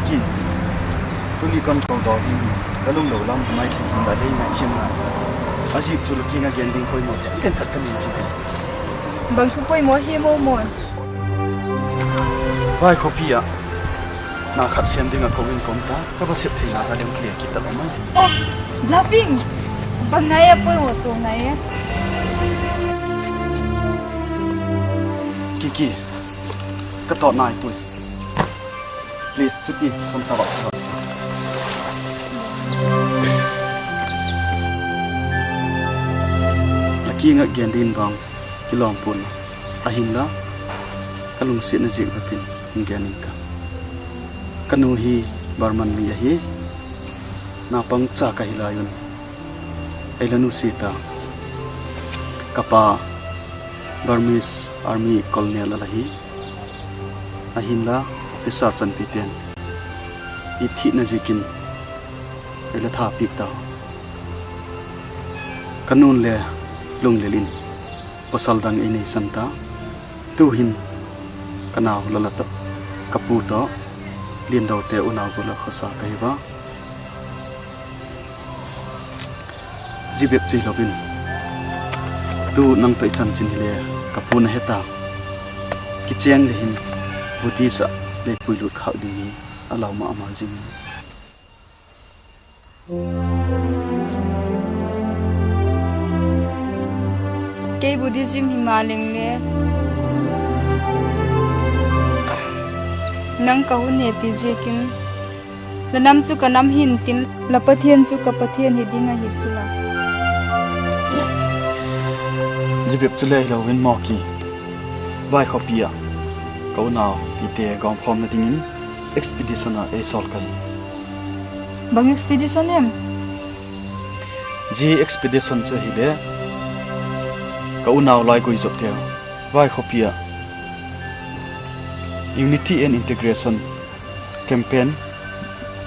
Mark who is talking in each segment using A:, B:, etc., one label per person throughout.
A: Kiki, tuli kon kau dog ni, kalung lo lam mai ki da dei mai chim na. Asi chul ki nga gending koi mo ten thak kan si.
B: Bang thu koi mo hi mo mon.
A: Vai kopia. Na khat siam ding a kowin kom ta, ka ba sep thei na ka lem clear ki ta ma.
B: Oh, laughing. Bang nai a poi mo to nai a.
A: Kiki, ka to nai pui. Please chuti som ta ba. Laki nga gendin bang kilom pun. Ahin la kalung sit na jik bapin ngenin ka. Kanu hi barman mi hi na pang cha ka hilayun. Ay lanu sita kapa Burmese Army Colonel alahi ahin la officer chan piten ithi na jikin ela tha pik ta kanun le lung lelin pasal dang ini santa tu hin kanau lalata kapu to lien dau te unaw gola khosa kai ba jibet chi lobin tu nang toi chan chin le kapu na heta kicheng le hin buti sa le puilu khau di ni alaw ma ama jing
B: Ke Buddhism himaling le nang kahun he pije kin lanam chu kanam hin tin lapathian chu kapathian hi dinga hi chula
A: jibet chule lo win mo ki vai khopia ko naw pite gom khom na dingin expedition a sol kai
B: bang expedition em
A: ji expedition che hi le ko naw lai koi jop the vai khopia Unity and Integration campaign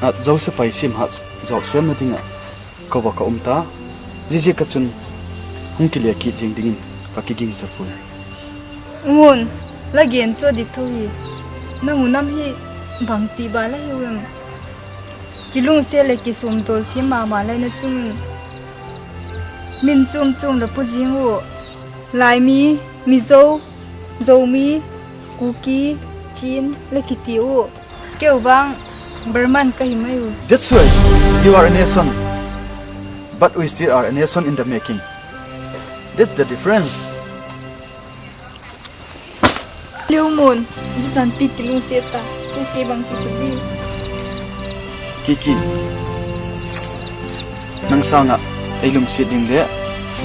A: at Joseph Sim has Joseph Madinga Kova ka umta jiji kachun hungkilia ki jing dingin pakiging chapul
B: ngun lagen cho dik thohi nangunam hi bangti bala hiwem kilung se le ki sum tol thi ma ma lai na chung min chum chum la pujing wo lai mi zo zo mi kuki Chin lekiti o keu bang Burman ka himayu.
A: That's why you are a nation, but we still are a nation in the making. That's the difference.
B: Liu mon jitan pikilung seta ke bang kiti
A: Kiki nang sanga ailum siding le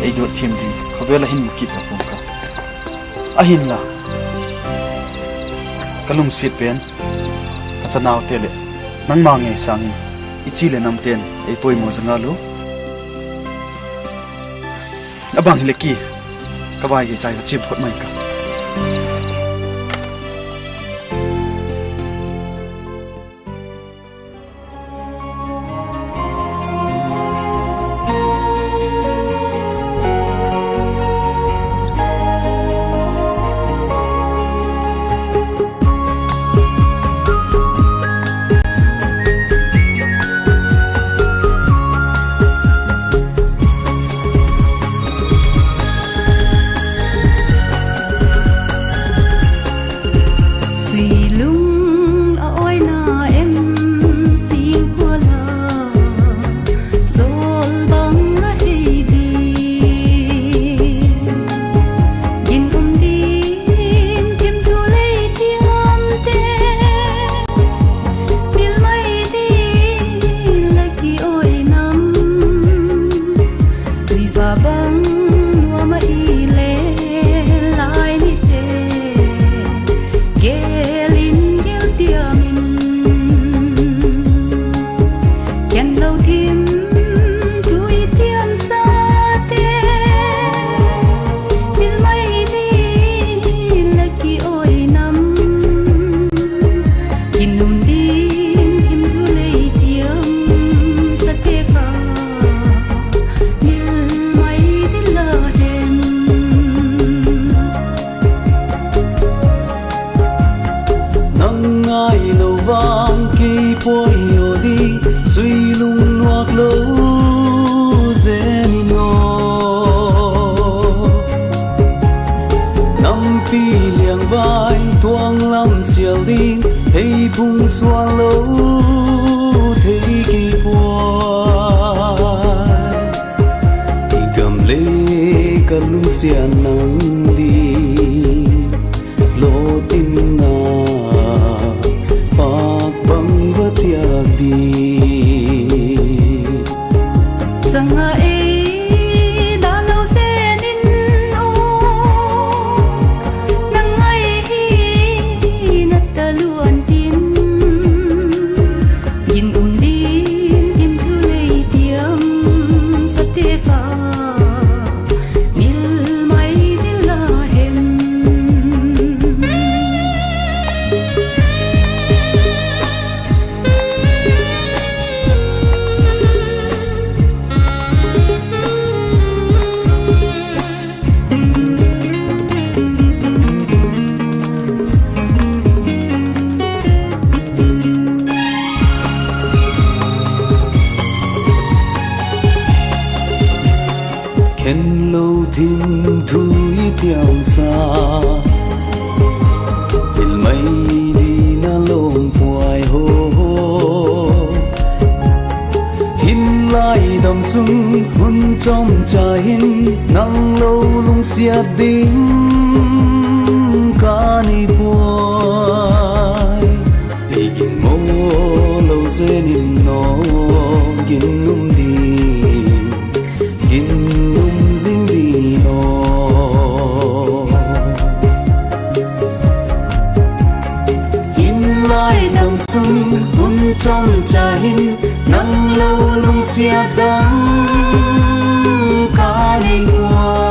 A: ai do thim ding khobela hin mukit ta pum ka ahin la kalung sit pen achanaw tele nang mangi sangi ichile namten ei poi mo jangalu abang leki kabai ge tai chim khot mai ka
C: phôi yo đi suy lung nuộc lô dễ no năm pi liang vai thuang lâm xiao đi thấy bung xoa lô thấy kỳ quay thì cầm lê cả lung xian nắng đi lô tim na pak bang batia đi
B: Sanga e da lo se din o nang ai hi na ta luan tin yin din tim thu lei tiam sa te fa mil mai dil la hem
C: khen lâu thinh thui tiang xa il mai đi na lom puai ho hin lai dam sung hun trong cha hin nang lâu lung sia ding ca ni puai đi gin mo lâu ze nin no gin num đi gin ding đi no hin lai dam sung hun trong cha hin nang lâu lung sia dang ca ni qua